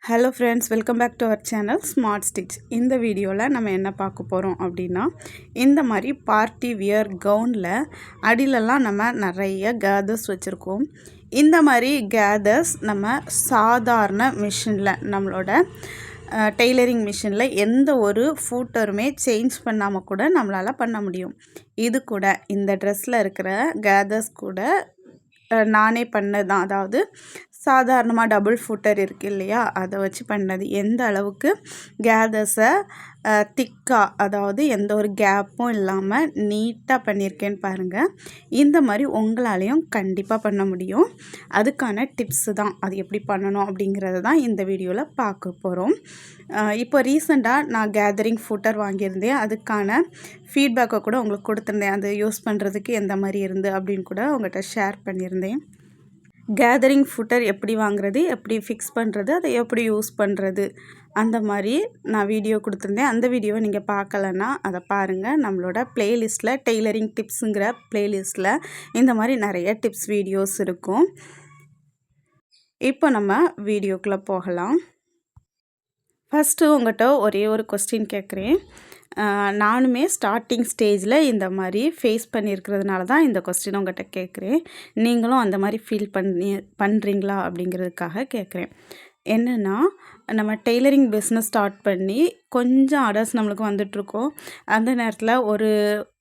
Hello friends, welcome back to our channel smart stitch. இந்த வீடியோவில் நம்ம என்ன பார்க்க போகிறோம் அப்படின்னா, இந்த மாதிரி பார்ட்டி வியர் கவுனில் அடியிலலாம் நம்ம நிறைய கேதர்ஸ் வச்சுருக்கோம். இந்த மாதிரி கேதர்ஸ் நம்ம சாதாரண மிஷினில், நம்மளோட டெய்லரிங் மிஷினில் எந்த ஒரு ஃபூட்டருமே சேஞ்ச் பண்ணாமல் கூட நம்மளால் பண்ண முடியும். இது கூட இந்த ட்ரெஸ்ஸில் இருக்கிற கேதர்ஸ் கூட நானே பண்ணது தான். அதாவது சாதாரணமாக டபுள் ஃபுட்டர் இருக்குது இல்லையா, அதை வச்சு பண்ணது. எந்த அளவுக்கு கேதர்ஸை திக்காக, அதாவது எந்த ஒரு கேப்பும் இல்லாமல் நீட்டாக பண்ணியிருக்கேன்னு பாருங்கள். இந்த மாதிரி உங்களாலையும் கண்டிப்பாக பண்ண முடியும். அதுக்கான டிப்ஸு தான், அது எப்படி பண்ணணும் அப்படிங்கிறத தான் இந்த வீடியோவில் பார்க்க போகிறோம். இப்போ ரீசெண்டாக நான் கேதரிங் ஃபுட்டர் வாங்கியிருந்தேன். அதுக்கான ஃபீட்பேக்கை கூட உங்களுக்கு கொடுத்துருந்தேன். அது யூஸ் பண்ணுறதுக்கு எந்த மாதிரி இருந்து அப்படின்னு கூட உங்கள்கிட்ட ஷேர் பண்ணியிருந்தேன். கேதரிங் ஃபுட்டர் எப்படி வாங்குறது, எப்படி ஃபிக்ஸ் பண்ணுறது, அதை எப்படி யூஸ் பண்ணுறது, அந்த மாதிரி நான் வீடியோ கொடுத்துருந்தேன். அந்த வீடியோவை நீங்கள் பார்க்கலன்னா அதை பாருங்கள். நம்மளோட ப்ளேலிஸ்ட்டில் டெய்லரிங் டிப்ஸுங்கிற ப்ளேலிஸ்ட்டில் இந்த மாதிரி நிறைய டிப்ஸ் வீடியோஸ் இருக்கும். இப்போ நம்ம வீடியோக்குள்ளே போகலாம். ஃபஸ்ட்டு உங்கள்கிட்ட ஒரே ஒரு கொஸ்டின் கேட்குறேன். நானுமே ஸ்டார்டிங் ஸ்டேஜில் இந்த மாதிரி ஃபேஸ் பண்ணியிருக்கிறதுனால தான் இந்த கொஸ்டின் உங்கள்கிட்ட கேட்குறேன். நீங்களும் அந்த மாதிரி ஃபீல் பண்ணுறீங்களா அப்படிங்கிறதுக்காக கேட்குறேன். என்னென்னா, நம்ம டெய்லரிங் பிஸ்னஸ் ஸ்டார்ட் பண்ணி கொஞ்சம் ஆர்டர்ஸ் நம்மளுக்கு வந்துட்ருக்கோம். அந்த நேரத்தில் ஒரு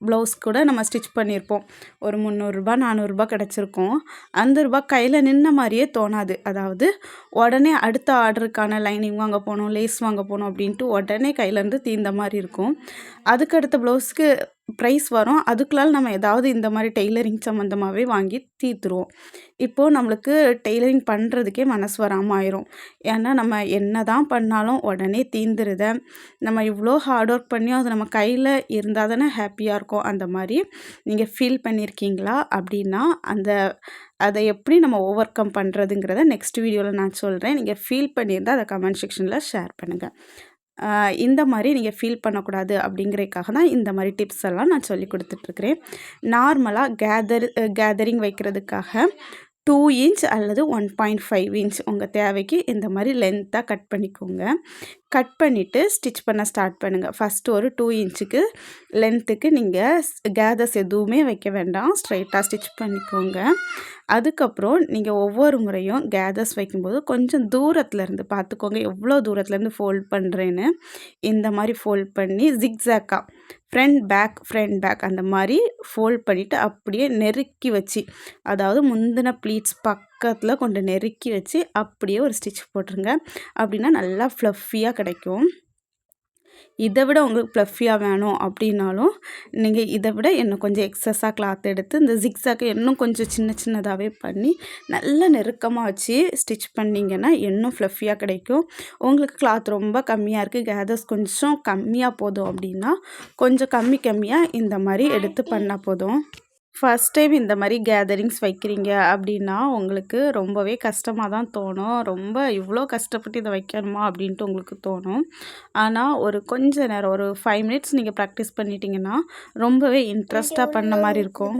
ப்ளவுஸ் கூட நம்ம ஸ்டிச் பண்ணியிருப்போம். ஒரு 300 400 கிடச்சிருக்கோம். அந்த ரூபா கையில் நின்ன மாதிரியே தோணாது. அதாவது உடனே அடுத்த ஆர்டருக்கான லைனிங் வாங்க போகணும், லேஸ் வாங்க போகணும் அப்படின்ட்டு உடனே கையிலேருந்து தீர்ந்த மாதிரி இருக்கும். அதுக்கு அடுத்த ப்ளவுஸ்க்கு ப்ரைஸ் வரும். அதுக்குள்ளால் நம்ம ஏதாவது இந்த மாதிரி டெய்லரிங் சம்மந்தமாகவே வாங்கி தீர்த்துருவோம். இப்போது நம்மளுக்கு டெய்லரிங் பண்ணுறதுக்கே மனசு வராமல் ஆயிரும். ஏன்னா நம்ம என்ன தான் பண்ணாலும் உடனே தீர்ந்துருத. நம்ம இவ்வளோ ஹார்ட் ஒர்க் பண்ணியும் அது நம்ம கையில் இருந்தால் தானே ஹாப்பியாக இருக்கும். அந்த மாதிரி நீங்கள் ஃபீல் பண்ணியிருக்கீங்களா அப்படின்னா, அதை எப்படி நம்ம ஓவர் கம் பண்ணுறதுங்கிறத நெக்ஸ்ட் வீடியோவில் நான் சொல்கிறேன். நீங்கள் ஃபீல் பண்ணியிருந்தால் அதை கமெண்ட் செக்ஷனில் ஷேர் பண்ணுங்கள். இந்த மாதிரி நீங்கள் ஃபீல் பண்ணக்கூடாது அப்படிங்கிறதுக்காக தான் இந்த மாதிரி டிப்ஸ் எல்லாம் நான் சொல்லி கொடுத்துட்ருக்குறேன். நார்மலாக கேதரிங் வைக்கிறதுக்காக 2 இன்ச் அல்லது 1.5 இன்ச் உங்கள் தேவைக்கு இந்த மாதிரி லென்த்தாக கட் பண்ணிக்கோங்க. கட் பண்ணிவிட்டு ஸ்டிச் பண்ண ஸ்டார்ட் பண்ணுங்கள். ஃபஸ்ட்டு ஒரு 2 இன்ச்சுக்கு லென்த்துக்கு நீங்கள் கேதர்ஸ் எதுவுமே வைக்க வேண்டாம், ஸ்ட்ரைட்டாக ஸ்டிச் பண்ணிக்கோங்க. அதுக்கப்புறம் நீங்கள் ஒவ்வொரு முறையும் கேதர்ஸ் வைக்கும்போது கொஞ்சம் தூரத்துலேருந்து பார்த்துக்கோங்க, எவ்வளோ தூரத்துலேருந்து ஃபோல்ட் பண்ணுறேன்னு. இந்த மாதிரி ஃபோல்ட் பண்ணி ஜிக்ஸாக்காக ஃப்ரண்ட் பேக் அந்த மாதிரி ஃபோல்ட் பண்ணிவிட்டு அப்படியே நெருக்கி வச்சு, அதாவது முந்தின ப்ளீட்ஸ் பக்கத்தில் கொண்டு நெருக்கி வச்சு அப்படியே ஒரு ஸ்டிச் போட்டுருங்க. அப்படின்னா நல்லா ஃப்ளஃபியாக கிடைக்கும். இதை விட உங்களுக்கு ப்ளஃபியாக வேணும் அப்படின்னாலும் நீங்கள் இதை விட இன்னும் கொஞ்சம் எக்ஸஸாக கிளாத் எடுத்து இந்த ஜிக்ஸாக்கை இன்னும் கொஞ்சம் சின்னதாகவே பண்ணி நல்லா நெருக்கமாக வச்சு ஸ்டிச் பண்ணிங்கன்னா இன்னும் ஃப்ளஃபியாக கிடைக்கும். உங்களுக்கு கிளாத் ரொம்ப கம்மியாக இருக்குது, கேதர்ஸ் கொஞ்சம் கம்மியாக போதும் அப்படின்னா கொஞ்சம் கம்மியாக இந்த மாதிரி எடுத்து பண்ணால் போதும். ஃபஸ்ட் டைம் இந்த மாதிரி கேதரிங்ஸ் வைக்கிறீங்க அப்படின்னா உங்களுக்கு ரொம்பவே கஷ்டமாக தான் தோணும். ரொம்ப இவ்வளோ கஷ்டப்பட்டு இதை வைக்கணுமா அப்படின்ட்டு உங்களுக்கு தோணும். ஆனால் ஒரு கொஞ்ச நேரம், ஒரு 5 மினிட்ஸ் நீங்கள் ப்ராக்டிஸ் பண்ணிட்டீங்கன்னா ரொம்பவே இன்ட்ரெஸ்ட்டாக பண்ண மாதிரி இருக்கும்.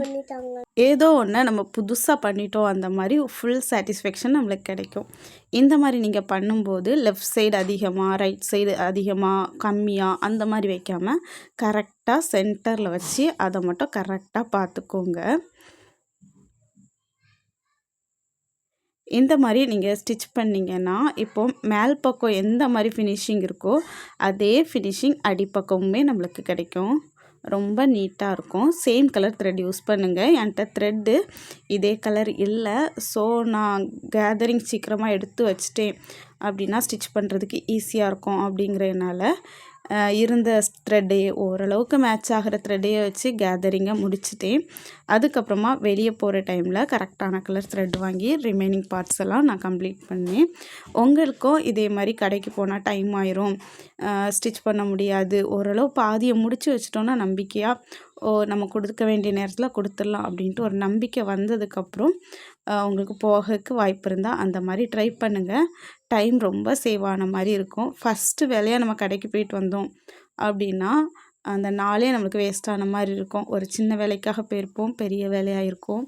ஏதோ ஒன்று நம்ம புதுசாக பண்ணிட்டோம், அந்த மாதிரி ஃபுல் சாட்டிஸ்ஃபேக்ஷன் நம்மளுக்கு கிடைக்கும். இந்த மாதிரி நீங்கள் பண்ணும்போது லெஃப்ட் சைடு அதிகமாக, ரைட் சைடு அதிகமாக, கம்மியாக அந்த மாதிரி வைக்காமல் கரெக்டாக சென்டரில் வச்சு அதை மட்டும் கரெக்டாக பார்த்துக்கோங்க. இந்த மாதிரி நீங்கள் ஸ்டிச் பண்ணிங்கன்னா இப்போது மேல் பக்கம் எந்த மாதிரி ஃபினிஷிங் இருக்கோ அதே ஃபினிஷிங் அடிப்பக்கமுமே நம்மளுக்கு கிடைக்கும். ரொம்ப நீட்டாக இருக்கும். சேம் கலர் த்ரெட் யூஸ் பண்ணுங்கள். என்கிட்ட த்ரெட்டு இதே கலர் இல்லை. ஸோ நான் கேதரிங் சீக்கிரமாக எடுத்து வச்சிட்டேன் அப்படின்னா ஸ்டிச் பண்ணுறதுக்கு ஈஸியாக இருக்கும் அப்படிங்கிறதுனால இருந்த த்ரெட்டையே, ஓரளவுக்கு மேட்ச் ஆகிற த்ரெட்டையே வச்சு கேதரிங்கை முடிச்சிட்டேன். அதுக்கப்புறமா வெளியே போகிற டைமில் கரெக்டான கலர் த்ரெட் வாங்கி ரிமைனிங் பார்ட்ஸ் எல்லாம் நான் கம்ப்ளீட் பண்ணேன். உங்களுக்கும் இதே மாதிரி கடைக்கு போனால் டைம் ஆயிரும், ஸ்டிச் பண்ண முடியாது, ஓரளவு பாதியை முடித்து வச்சிட்டோன்னா நம்பிக்கையாக நம்ம கொடுக்க வேண்டிய நேரத்தில் கொடுத்துடலாம் அப்படின்ட்டு ஒரு நம்பிக்கை வந்ததுக்கப்புறம் உங்களுக்கு போகிறதுக்கு வாய்ப்பு இருந்தால் அந்த மாதிரி ட்ரை பண்ணுங்கள். டைம் ரொம்ப சேவ் ஆன மாதிரி இருக்கும். ஃபஸ்ட்டு வேலையாக நம்ம கடைக்கு போயிட்டு வந்தோம் அப்படின்னா அந்த நாளே நம்மளுக்கு வேஸ்ட்டான மாதிரி இருக்கும். ஒரு சின்ன வேலைக்காக போயிருப்போம், பெரிய வேலையாக இருக்கும்.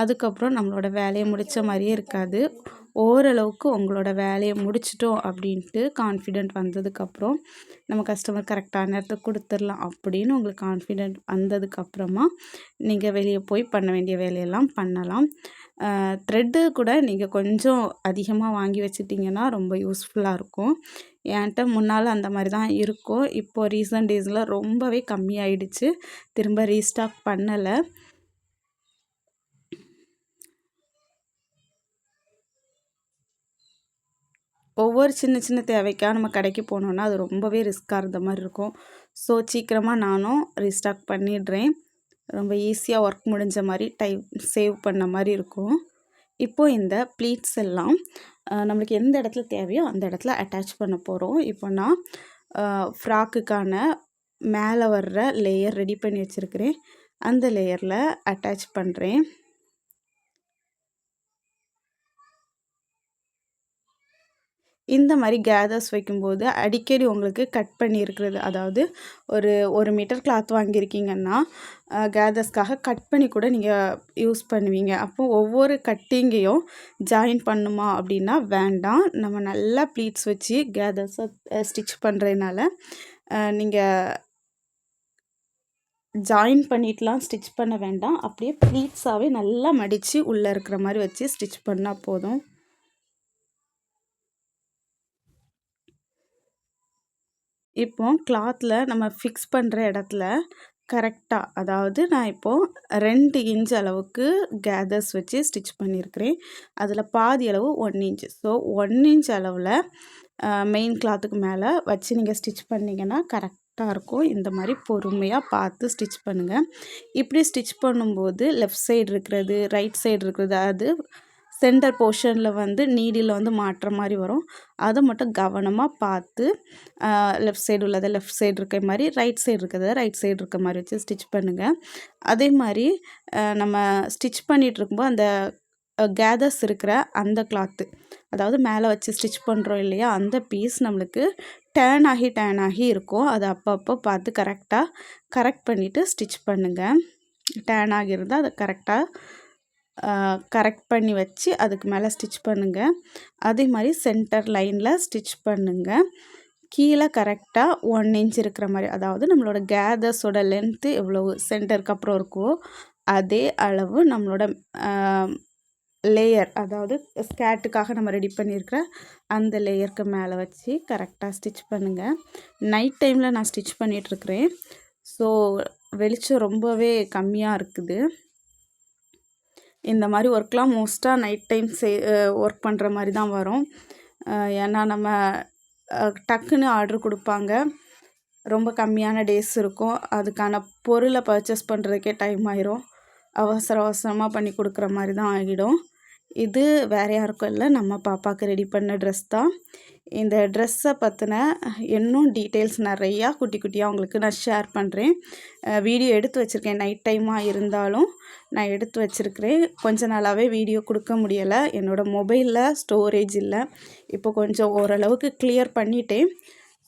அதுக்கப்புறம் நம்மளோட வேலையை முடித்த மாதிரியே இருக்காது. ஓரளவுக்கு உங்களோட வேலையை முடிச்சிட்டோம் அப்படின்ட்டு கான்ஃபிடென்ட் வந்ததுக்கப்புறம் நம்ம கஸ்டமர் கரெக்டான நேரத்துக்கு கொடுத்துடலாம் அப்படின்னு உங்களுக்கு கான்ஃபிடென்ட் வந்ததுக்கப்புறமா நீங்கள் வெளியே போய் பண்ண வேண்டிய வேலையெல்லாம் பண்ணலாம். த்ரெட்டு கூட நீங்கள் கொஞ்சம் அதிகமாக வாங்கி வச்சுட்டிங்கன்னா ரொம்ப யூஸ்ஃபுல்லாக இருக்கும். என்கிட்ட முன்னால் அந்த மாதிரி தான் இருக்கும். இப்போது ரீசன்ட் டேஸில் ரொம்பவே கம்மியாயிடுச்சு. திரும்ப ரீஸ்டாக் பண்ணலை. ஒவ்வொரு சின்ன சின்ன தேவைக்காக நம்ம கடைக்கு போனோன்னா அது ரொம்பவே ரிஸ்க்காக இருந்த மாதிரி இருக்கும். ஸோ சீக்கிரமாக நானும் ரீஸ்டாக் பண்ணிடுறேன். ரொம்ப ஈஸியாக ஒர்க் முடிஞ்ச மாதிரி டைம் சேவ் பண்ண மாதிரி இருக்கும். இப்போது இந்த ப்ளீட்ஸ் எல்லாம் நம்மளுக்கு எந்த இடத்துல தேவையோ அந்த இடத்துல அட்டாச் பண்ண போகிறோம். இப்போ நான் ஃப்ராக்குக்கான மேலே வர்ற லேயர் ரெடி பண்ணி வச்சுருக்கிறேன். அந்த லேயரில் அட்டாச் பண்ணுறேன். இந்த மாதிரி கேதர்ஸ் வைக்கும்போது அடிக்கடி உங்களுக்கு கட் பண்ணியிருக்கிறது, அதாவது ஒரு 1 மீட்டர் கிளாத் வாங்கியிருக்கீங்கன்னா கேதர்ஸ்க்காக கட் பண்ணி கூட நீங்கள் யூஸ் பண்ணுவீங்க. அப்போ ஒவ்வொரு கட்டிங்கையும் ஜாயின் பண்ணுமா அப்படின்னா வேண்டாம். நம்ம நல்லா ப்ளீட்ஸ் வச்சு கேதர்ஸை ஸ்டிச் பண்ணுறதுனால நீங்கள் ஜாயின் பண்ணிட்டுலாம் ஸ்டிச் பண்ண வேண்டாம். அப்படியே ப்ளீட்ஸாகவே நல்லா மடித்து உள்ளே இருக்கிற மாதிரி வச்சு ஸ்டிச் பண்ணால் போதும். இப்போ கிளாத்தில் நம்ம ஃபிக்ஸ் பண்ணுற இடத்துல கரெக்டாக, அதாவது நான் இப்போது 2 இன்ச் அளவுக்கு கேதர்ஸ் வச்சு ஸ்டிச் பண்ணியிருக்கிறேன். அதில் பாதி அளவு 1 இன்ச். ஸோ 1 இன்ச் அளவில் மெயின் கிளாத்துக்கு மேலே வச்சு நீங்கள் ஸ்டிச் பண்ணிங்கன்னா கரெக்டாக இருக்கும். இந்த மாதிரி பொறுமையாக பார்த்து ஸ்டிச் பண்ணுங்கள். இப்படி ஸ்டிச் பண்ணும்போது லெஃப்ட் சைடு இருக்கிறது, ரைட் சைடு இருக்கிறது, அது சென்டர் போர்ஷனில் நீடில் மாட்டுற மாதிரி வரும். அதை மட்டும் கவனமாக பார்த்து லெஃப்ட் சைடு உள்ளதை லெஃப்ட் சைடு இருக்க மாதிரி, ரைட் சைடு இருக்கிறத ரைட் சைடு இருக்க மாதிரி வச்சு ஸ்டிச் பண்ணுங்கள். அதே மாதிரி நம்ம ஸ்டிச் பண்ணிகிட்டு இருக்கும்போது அந்த கேதர்ஸ் இருக்கிற அந்த கிளாத்து, அதாவது மேலே வச்சு ஸ்டிச் பண்ணுறோம் இல்லையா, அந்த பீஸ் நம்மளுக்கு டேர்ன் ஆகி இருக்கும். அதை அப்பப்போ பார்த்து கரெக்ட் பண்ணிவிட்டு ஸ்டிச் பண்ணுங்கள். டேர்ன் ஆகியிருந்தால் அதை கரெக்ட் பண்ணி வச்சு அதுக்கு மேலே ஸ்டிச் பண்ணுங்கள். அதே மாதிரி சென்டர் லைனில் ஸ்டிச் பண்ணுங்கள். கீழே கரெக்டாக 1 இன்ச் இருக்கிற மாதிரி, அதாவது நம்மளோட கேதர்ஸோட லென்த்து எவ்வளவு சென்டருக்கு அப்புறம் இருக்கோ அதே அளவு நம்மளோட லேயர், அதாவது ஸ்கேட்டுக்காக நம்ம ரெடி பண்ணியிருக்கிற அந்த லேயருக்கு மேலே வச்சு கரெக்டாக ஸ்டிச் பண்ணுங்கள். நைட் டைமில் நான் ஸ்டிச் பண்ணிகிட்ருக்கிறேன். ஸோ வெளிச்சம் ரொம்பவே கம்மியாக இருக்குது. இந்த மாதிரி ஒர்க்லாம் மோஸ்ட்டாக நைட் டைம் ஒர்க் பண்ணுற மாதிரி தான் வரும். ஏன்னா நம்ம டக்குன்னு ஆர்டர் கொடுப்பாங்க. ரொம்ப கம்மியான டேஸ் இருக்கும். அதுக்கான பொருளை பர்ச்சேஸ் பண்ணுறதுக்கே டைம் ஆயிரும். அவசரமாக பண்ணி கொடுக்குற மாதிரி தான் ஆகிடும். இது வேறு யாருக்கும் இல்லை, நம்ம பாப்பாவுக்கு ரெடி பண்ண ட்ரெஸ் தான். இந்த ட்ரெஸ்ஸை பற்றின இன்னும் டீட்டெயில்ஸ் நிறையா குட்டி குட்டியாக உங்களுக்கு நான் ஷேர் பண்ணுறேன். வீடியோ எடுத்து வச்சுருக்கேன். நைட் டைமாக இருந்தாலும் நான் எடுத்து வச்சுருக்கிறேன். கொஞ்ச நாளாகவே வீடியோ கொடுக்க முடியலை. என்னோடய மொபைலில் ஸ்டோரேஜ் இல்லை. இப்போ கொஞ்சம் ஓரளவுக்கு கிளியர் பண்ணிட்டேன்.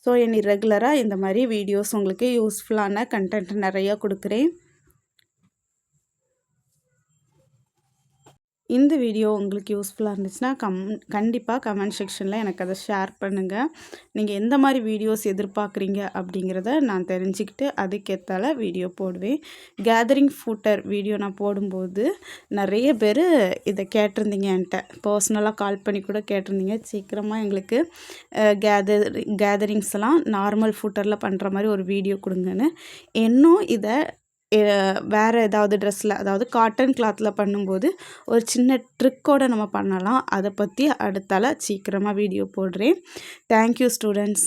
ஸோ இனி ரெகுலராக இந்த மாதிரி வீடியோஸ் உங்களுக்கு யூஸ்ஃபுல்லான கண்டென்ட் நிறையா கொடுக்குறேன். இந்த வீடியோ உங்களுக்கு யூஸ்ஃபுல்லாக இருந்துச்சுன்னா கண்டிப்பாக கமெண்ட் செக்ஷனில் எனக்கு அதை ஷேர் பண்ணுங்கள். நீங்கள் எந்த மாதிரி வீடியோஸ் எதிர்பார்க்குறீங்க அப்படிங்கிறத நான் தெரிஞ்சுக்கிட்டு அதுக்கேற்றால வீடியோ போடுவேன். கேதரிங் ஃபூட்டர் வீடியோ நான் போடும்போது நிறைய பேர் இதை கேட்டிருந்தீங்க. என்கிட்ட பர்சனலாக கால் பண்ணி கூட கேட்டிருந்தீங்க, சீக்கிரமாக எங்களுக்கு கேதரிங்ஸ்லாம் நார்மல் ஃபூட்டரில் பண்ணுற மாதிரி ஒரு வீடியோ கொடுங்கன்னு. இன்னும் இதை வேறு ஏதாவது ட்ரெஸ்ஸில், அதாவது காட்டன் கிளாத்தில் பண்ணும்போது ஒரு சின்ன ட்ரிக்கோடு நம்ம பண்ணலாம். அதை பற்றி அடுத்தால சீக்கிரமாக வீடியோ போடுறேன். Thank you students.